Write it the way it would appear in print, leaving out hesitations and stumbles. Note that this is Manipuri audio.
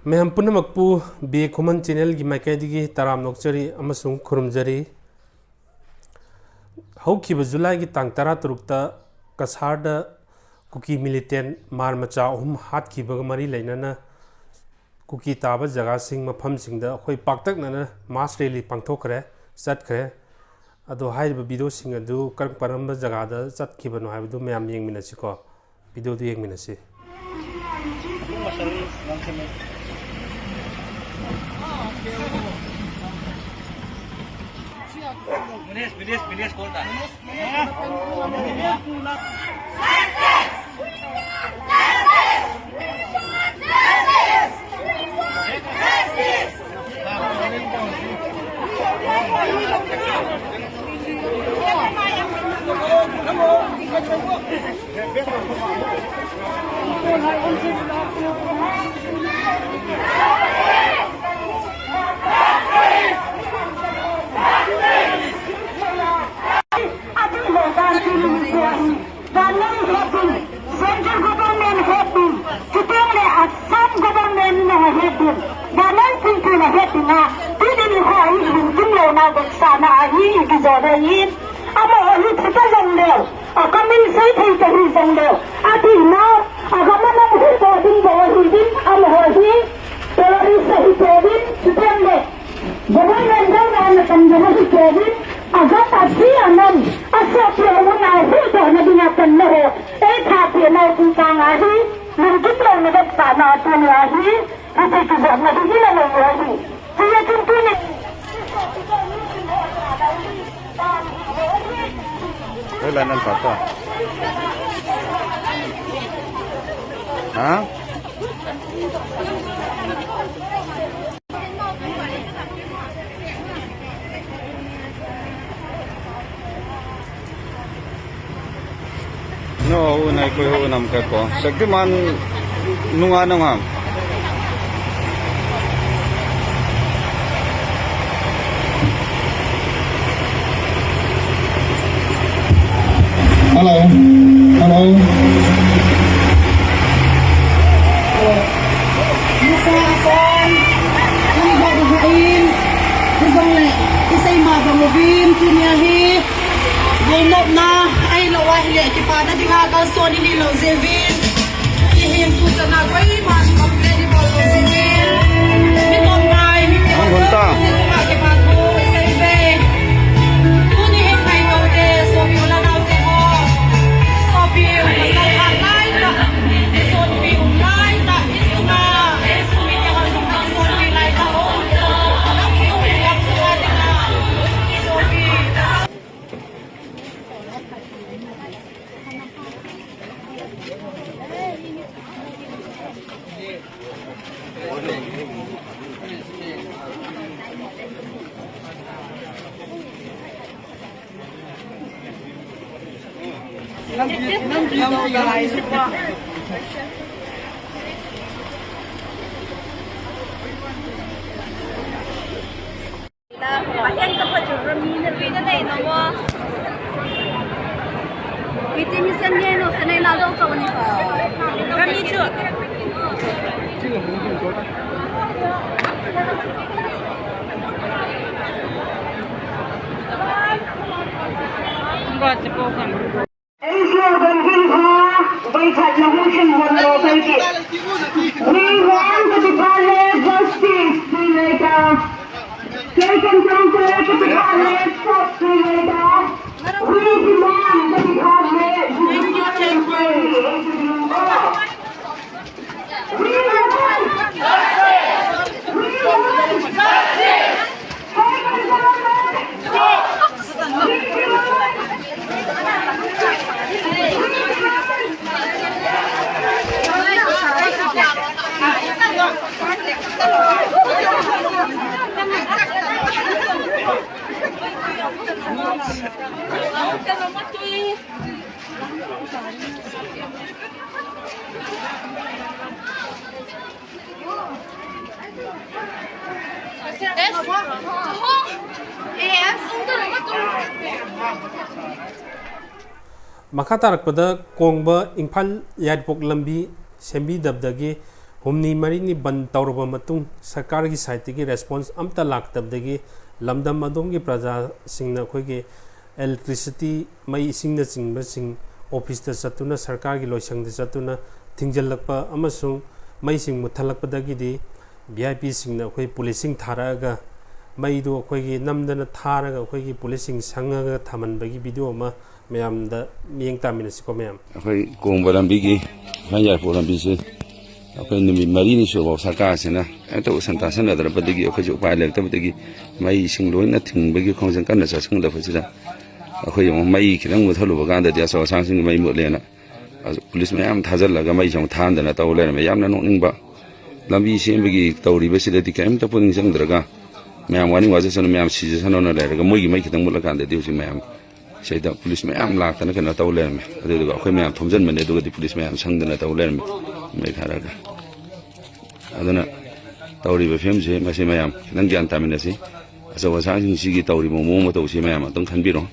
मैम पुनमकपु बे खुमन चैनल की माइकैदिगी तराम नोक्चरी अमसुंग खुरुमजरी हौखिब जुलाई की तांग तरा तरुकता कसारद कुकी मिलिटेंट मार मचा अहुम हातखिबग मरी लैनना कुकी ताब जगह सिंह मफमसिंग द अखोई पाक्तकनना मास रैली पांथोखरे चतखरे अदो हाइब वीडियो सिंह अदु करक परंब जगह द चतखिबनो हाइबदु मैम येंगमिनसिको वीडियो दु येंगमिनसि Minis kau tak? Central government had been, today Assam government had been, Danan people had been, didn't you have to know now that Sana he is already I'm only citizen there. A coming say take the reason there. I think now a government who got in the reading, I'm holding, there is a hitting, to them there. Government down and the Kanjana agak tadi anan asal pelawan ahi dah nabi nakan lehe tapi nak tentang ahi mungkin kalau nak tanah tanah ahi itu juga nak gila lagi ahi saya tentu ni lanan apa? Hah? No, unay ko unam ka ko. Sagdi man nunga nunga. Hello. Hello. Misalkan, kami gagawin, isa'y mabangubin, kunyahi, gulnop na, ay lawah liya kipada di hagal so nililaw zevin, ihim tuta na kway, mas mapledi mo lo zevin, mitom na, hindi mo gunta. We want to declare justice, free later. Take and conquer to declare free later. We demand the declare judicial free. We want justice. We want justice. Take and conquer. We मखा तारकपद कोंब इंफाल यादपोक लंबी सेंबीदबदगी humni marini ban tawraba matung sarkar gi site gi response amta laktabdagi lamdam adom gi praja singna khoi gi electricity mai singna chingba sing office ta satuna sarkar gi loisang de satuna thingjalakpa amasung mai sing muthalakpadagi di VIP singna khoi policing tharaga mai do khoi gi namdana tharaga khoi gi policing sangaga thamanbagi video ma mayamda mieng tamina siko mayam akhoi kongba lambi gi manja po lambi se akhoi numi mari ni so sarkar sina to santa sana dara padagi akhoi jo pai lek tabagi mai sing loina thingbagi khongjang kan sa sing da phasida akhoi yong mai khirang mu thalo bagan da dia so sang sing mai mo lena police mayam thajal laga mai jong than da na taw le mayam na nong ba lambi sembagi tawri basida di kaim ta puning sang draga mayam wani waje sana mayam si sana na le ga moi gi mai khitang mu lakan da di usi mayam sayda police mayam lak ta na kana taw le me adu ga akhoi mayam thomjan mane du ga di police mayam sang da na taw le me mai tharaga adana tawri ba fem je ma se mayam nang gyan ta mine si asa wa sang sing si gi tawri mo mo to si mayam tong khan bi ro